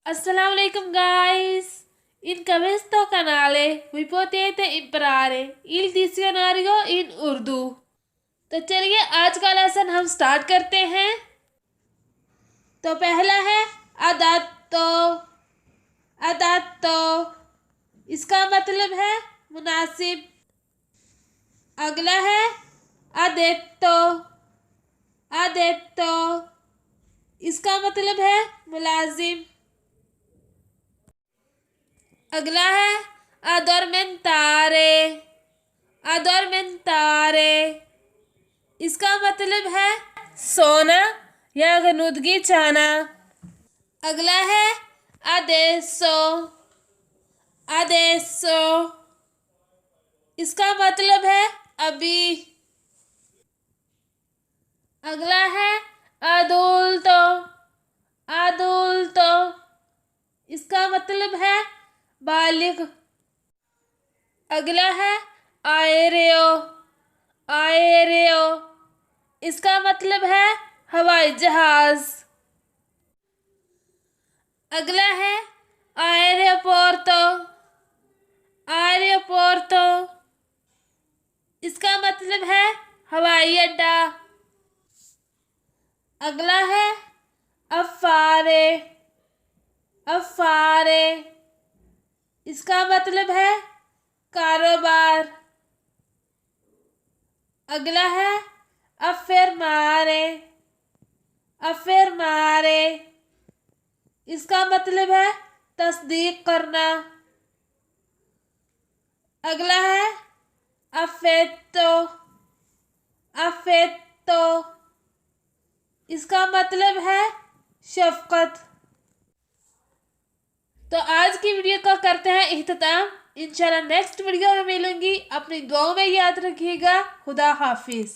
Assalamu alaikum guys. In questo canale vi potete imparare il dizionario in Urdu. तो चलिए आज का लेसन हम स्टार्ट करते हैं। तो पहला है अदातो। अदातो इसका मतलब है मुनासिब। अगला है अदेतो। अदेतो इसका मतलब है मुलाजिम। अगला है अदोरमेंटारे। अदोरमेंटारे इसका मतलब है सोना या गनुदगी चाहना। अगला है अदेसो। अदेसो इसका मतलब है अभी। अगला है अदुल्तो। अदुल्तो इसका मतलब है बालिग। अगला है आएरेओ। आएरेओ इसका मतलब है हवाई जहाज। अगला है आएरोपोर्तो। आएरोपोर्तो इसका मतलब है हवाई अड्डा। अगला है अफारे। अफारे इसका मतलब है कारोबार। अगला है अफेरमारे। अफेरमारे इसका मतलब है तस्दीक करना। अगला है अफेतो। अफेतो इसका मतलब है शफकत। तो आज की वीडियो का करते हैं इख्तिताम। इंशाल्लाह नेक्स्ट वीडियो में मिलूंगी। अपनी दुआओं में याद रखिएगा। खुदा हाफिज।